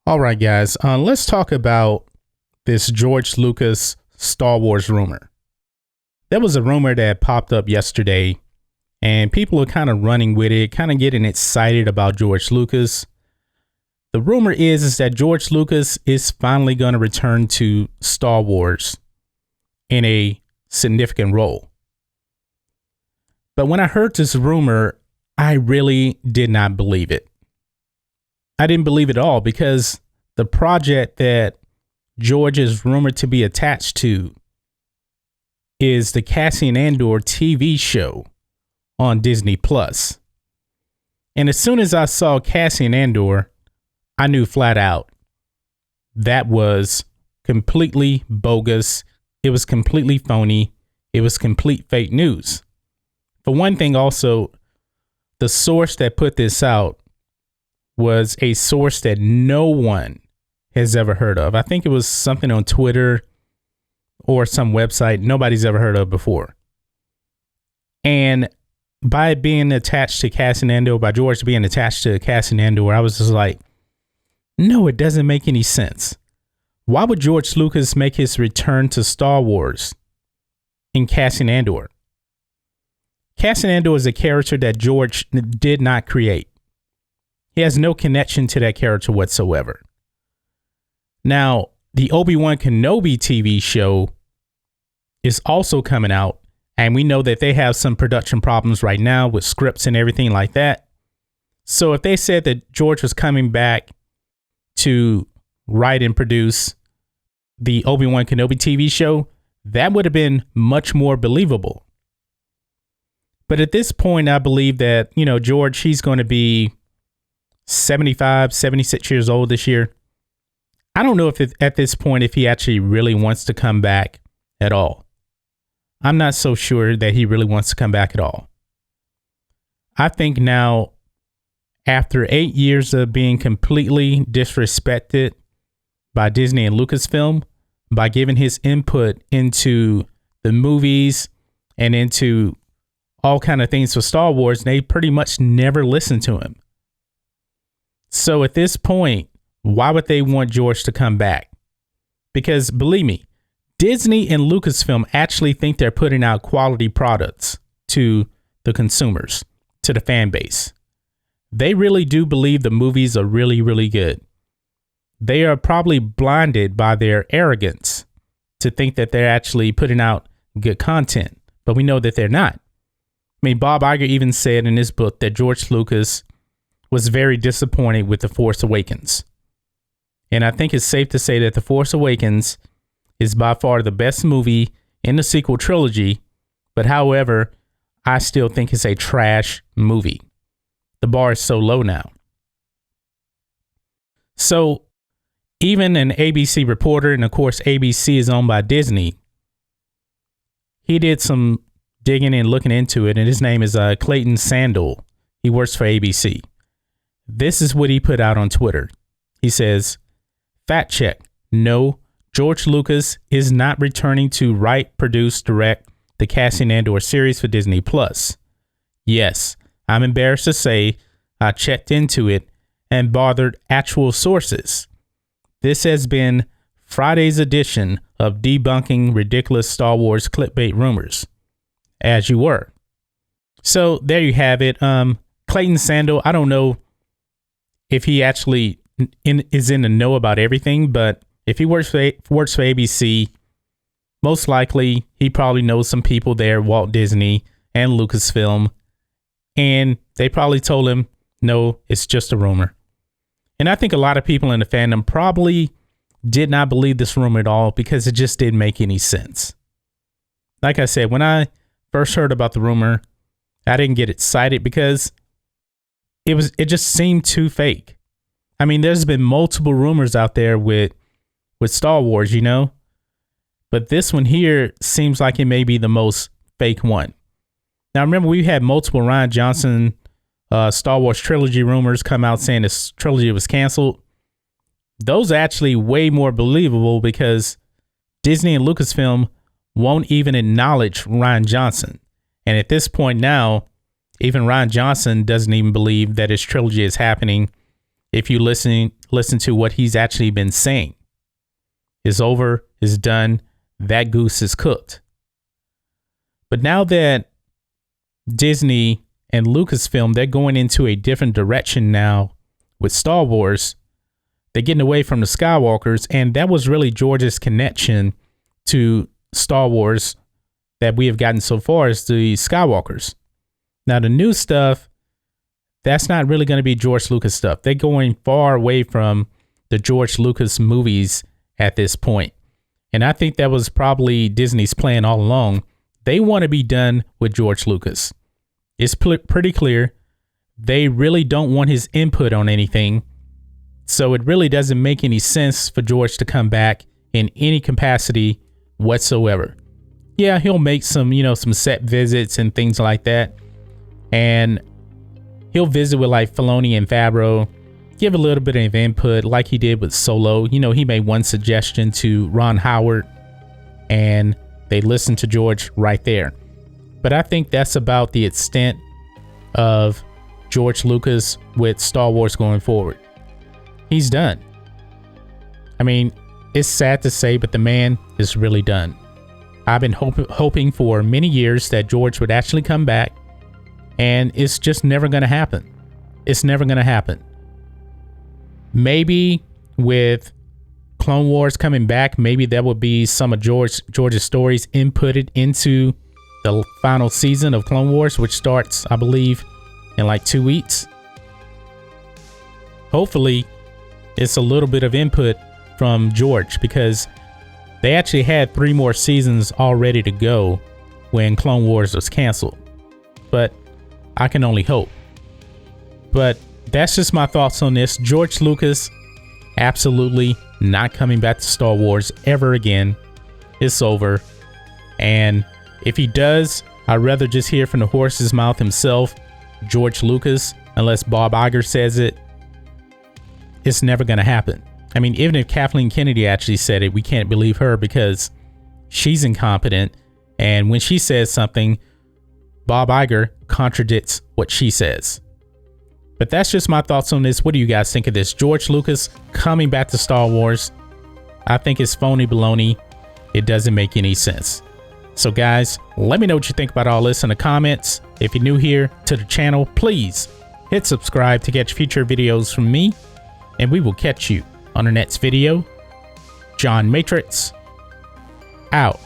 All right, guys, let's talk about this George Lucas Star Wars rumor. There was a rumor that popped up yesterday, and people are kind of running with it, kind of getting excited about George Lucas. The rumor is that George Lucas is finally going to return to Star Wars in a significant role. But when I heard this rumor, I really did not believe it. I didn't believe it at all because the project that George is rumored to be attached to is the Cassian Andor TV show on Disney Plus. And as soon as I saw Cassian Andor, I knew flat out that was completely bogus. It was completely phony. It was complete fake news. For one thing, also, the source that put this out was a source that no one has ever heard of. I think it was something on Twitter or some website nobody's ever heard of before. And by it being attached to Cassian Andor, by George being attached to Cassian Andor, I was just like, no, it doesn't make any sense. Why would George Lucas make his return to Star Wars in Cassian Andor? Cassian Andor is a character that George did not create. He has no connection to that character whatsoever. Now, the Obi-Wan Kenobi TV show is also coming out, and we know that they have some production problems right now with scripts and everything like that. So if they said that George was coming back to write and produce the Obi-Wan Kenobi TV show, that would have been much more believable. But at this point, I believe that, George, he's going to be 75, 76 years old this year. I don't know at this point if he actually really wants to come back at all. I'm not so sure that he really wants to come back at all. I think now, after 8 years of being completely disrespected by Disney and Lucasfilm, by giving his input into the movies and into all kind of things for Star Wars, they pretty much never listened to him. So at this point, why would they want George to come back? Because believe me, Disney and Lucasfilm actually think they're putting out quality products to the consumers, to the fan base. They really do believe the movies are really, really good. They are probably blinded by their arrogance to think that they're actually putting out good content, but we know that they're not. I mean, Bob Iger even said in his book that George Lucas was very disappointed with The Force Awakens. And I think it's safe to say that The Force Awakens is by far the best movie in the sequel trilogy, but however, I still think it's a trash movie. The bar is so low now. So even an ABC reporter, and of course ABC is owned by Disney, he did some digging and looking into it, and his name is Clayton Sandel. He works for ABC. This is what he put out on Twitter. He says, fact check. No, George Lucas is not returning to write, produce, direct the Cassian Andor series for Disney Plus. Yes, I'm embarrassed to say I checked into it and bothered actual sources. This has been Friday's edition of debunking ridiculous Star Wars clickbait rumors, as you were. So there you have it. Clayton Sandel, I don't know if he actually is in the know about everything, but if he works for ABC, most likely he probably knows some people there, Walt Disney and Lucasfilm, and they probably told him, no, it's just a rumor. And I think a lot of people in the fandom probably did not believe this rumor at all because it just didn't make any sense. Like I said, when I first heard about the rumor, I didn't get excited because it just seemed too fake. I mean, there's been multiple rumors out there with Star Wars, but this one here seems like it may be the most fake one. Now, remember, we had multiple Rian Johnson Star Wars trilogy rumors come out saying this trilogy was canceled. Those are actually way more believable because Disney and Lucasfilm won't even acknowledge Rian Johnson. And at this point now, even Rian Johnson doesn't even believe that his trilogy is happening. if you listen to what he's actually been saying. It's over, it's done, that goose is cooked. But now that Disney and Lucasfilm, they're going into a different direction now with Star Wars. They're getting away from the Skywalkers, and that was really George's connection to Star Wars that we have gotten so far as the Skywalkers. Now, the new stuff, that's not really going to be George Lucas stuff. They're going far away from the George Lucas movies at this point. And I think that was probably Disney's plan all along. They want to be done with George Lucas. It's pretty clear. They really don't want his input on anything. So it really doesn't make any sense for George to come back in any capacity whatsoever. Yeah, he'll make some set visits and things like that. And he'll visit with like Filoni and Favreau, give a little bit of input like he did with Solo. He made one suggestion to Ron Howard and they listened to George right there. But I think that's about the extent of George Lucas with Star Wars going forward. He's done. I mean, it's sad to say, but the man is really done. I've been hoping for many years that George would actually come back, and it's just never going to happen. It's never going to happen. Maybe with Clone Wars coming back, maybe that would be some of George's stories inputted into the final season of Clone Wars, which starts, I believe, in like 2 weeks. Hopefully, it's a little bit of input from George, because they actually had 3 more seasons all ready to go when Clone Wars was canceled. But I can only hope. But that's just my thoughts on this. George Lucas, absolutely not coming back to Star Wars ever again. It's over. And if he does, I'd rather just hear from the horse's mouth himself, George Lucas, unless Bob Iger says it. It's never going to happen. I mean, even if Kathleen Kennedy actually said it, we can't believe her because she's incompetent. And when she says something, Bob Iger contradicts what she says. But that's just my thoughts on this. What do you guys think of this? George Lucas coming back to Star Wars. I think it's phony baloney. It doesn't make any sense. So guys, let me know what you think about all this in the comments. If you're new here to the channel, please hit subscribe to catch future videos from me. And we will catch you on the next video. John Matrixx, out.